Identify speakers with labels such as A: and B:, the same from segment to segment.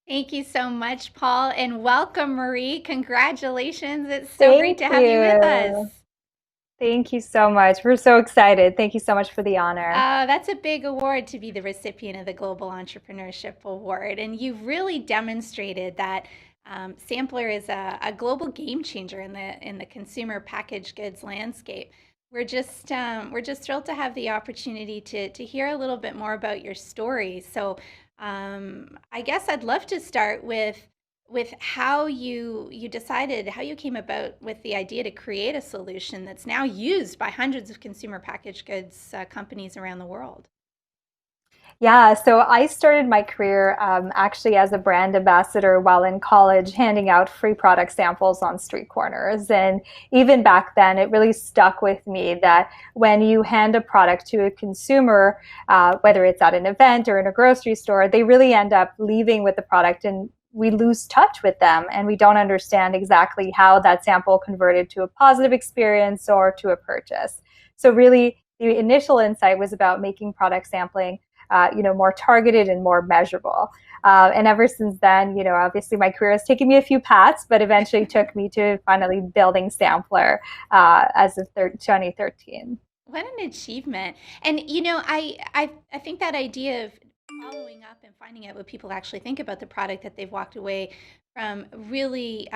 A: Thank you so much, Paul, and welcome, Marie. Congratulations. It's so great
B: Thank
A: to have you with us.
B: you. Thank you so much. We're so excited. Thank you so much for the honor.
A: That's a big award to be the recipient of the Global Entrepreneurship Award. And you've really demonstrated that Sampler is a global game changer in the consumer packaged goods landscape. We're just thrilled to have the opportunity to hear a little bit more about your story. So I guess I'd love to start with how you decided, how you came about with the idea to create a solution that's now used by hundreds of consumer packaged goods companies around the world.
B: Yeah, so I started my career actually as a brand ambassador while in college, handing out free product samples on street corners. And even back then, it really stuck with me that when you hand a product to a consumer, whether it's at an event or in a grocery store, they really end up leaving with the product and we lose touch with them and we don't understand exactly how that sample converted to a positive experience or to a purchase. So really, the initial insight was about making product sampling more targeted and more measurable. And ever since then, obviously my career has taken me a few paths, but eventually took me to finally building Sampler as of 2013.
A: What an achievement. And I think that idea of following up and finding out what people actually think about the product that they've walked away from really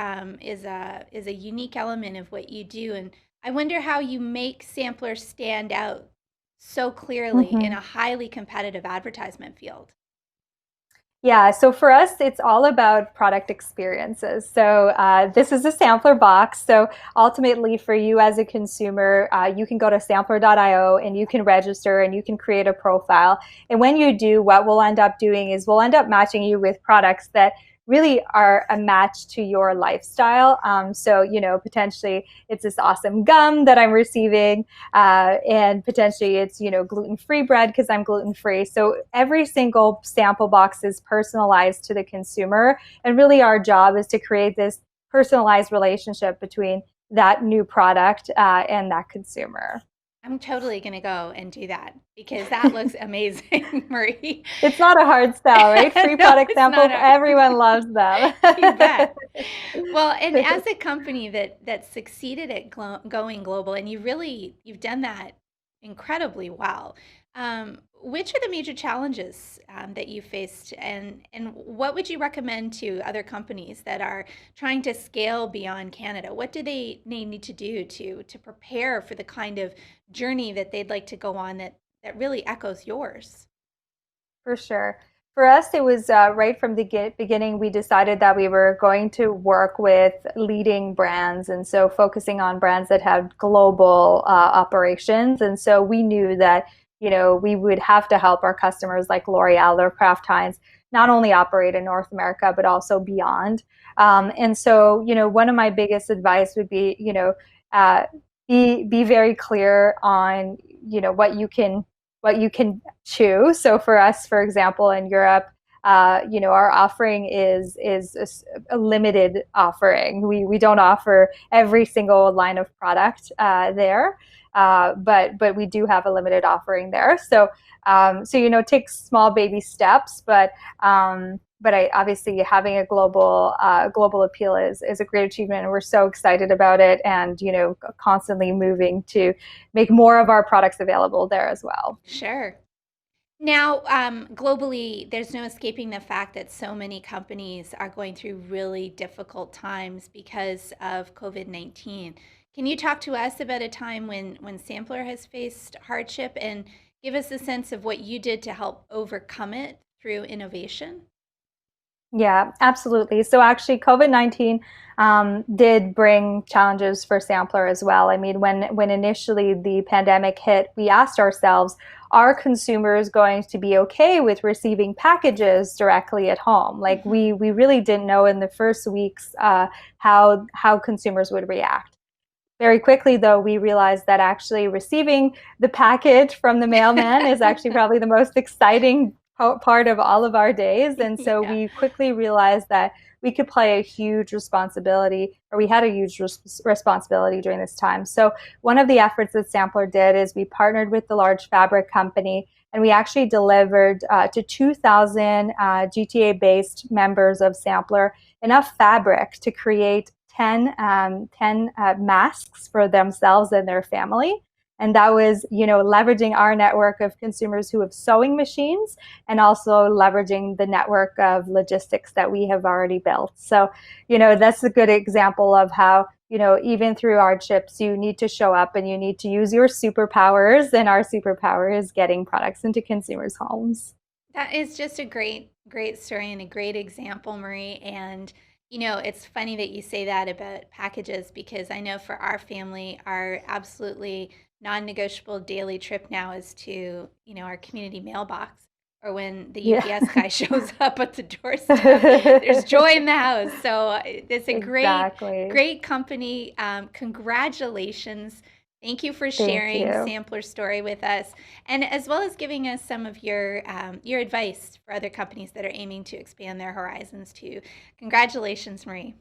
A: is a unique element of what you do. And I wonder how you make samplers stand out so clearly in
B: Mm-hmm.
A: a highly competitive advertisement field.
B: Yeah, so for us, it's all about product experiences. So this is a sampler box. So ultimately, for you as a consumer, you can go to sampler.io and you can register and you can create a profile. And when you do, what we'll end up doing is we'll end up matching you with products that really are a match to your lifestyle. So, potentially it's this awesome gum that I'm receiving, and potentially it's, gluten-free bread because I'm gluten-free. So every single sample box is personalized to the consumer. And really our job is to create this personalized relationship between that new product and that consumer.
A: I'm totally going to go and do that because that looks amazing, Marie.
B: It's not a hard sell, right? Free
A: No,
B: product
A: it's not
B: samples,
A: hard.
B: everyone loves them.
A: You bet. Well, and as a company that succeeded at going global, and you've done that incredibly well. Which are the major challenges that you faced, and what would you recommend to other companies that are trying to scale beyond Canada? What do they need to do to prepare for the kind of journey that they'd like to go on that really echoes yours?
B: For sure. For us, it was right from the beginning, we decided that we were going to work with leading brands. And so focusing on brands that have global operations. And so we knew that, we would have to help our customers like L'Oreal or Kraft Heinz not only operate in North America, but also beyond. And so, one of my biggest advice would be, uh, be very clear on, what you can chew. So for us, for example, in Europe, our offering is a limited offering. We don't offer every single line of product there, but we do have a limited offering there. So take small baby steps, but I obviously having a global appeal is a great achievement, and we're so excited about it, and constantly moving to make more of our products available there as well.
A: Sure. Now, globally, there's no escaping the fact that so many companies are going through really difficult times because of COVID-19. Can you talk to us about a time when Sampler has faced hardship and give us a sense of what you did to help overcome it through innovation?
B: Yeah, absolutely. So actually, COVID-19 did bring challenges for Sampler as well. I mean, when initially the pandemic hit, we asked ourselves, are consumers going to be okay with receiving packages directly at home? Like
A: Hmm.
B: we really didn't know in the first weeks how consumers would react. Very quickly, though, we realized that actually receiving the package from the mailman is actually probably the most exciting part of all of our days. And so
A: Yeah.
B: we quickly realized that we could play a huge responsibility, or we had a huge responsibility during this time. So one of the efforts that Sampler did is we partnered with the large fabric company And we actually delivered to 2,000 GTA-based members of Sampler enough fabric to create 10 masks for themselves and their family. And that was, leveraging our network of consumers who have sewing machines and also leveraging the network of logistics that we have already built. So, that's a good example of how, even through hardships, you need to show up and you need to use your superpowers. And our superpower is getting products into consumers' homes.
A: That is just a great story and a great example, Marie. And, it's funny that you say that about packages because I know for our family, our absolutely non negotiable daily trip now is to, our community mailbox or when the
B: Yeah.
A: UPS guy shows up at the doorstep. There's joy in the house. So it's a
B: Exactly.
A: great company. Congratulations. Thank you for
B: Thank
A: sharing
B: you.
A: Sampler's story with us, and as well as giving us some of your advice for other companies that are aiming to expand their horizons too. Congratulations, Marie.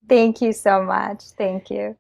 B: Thank you so much. Thank you.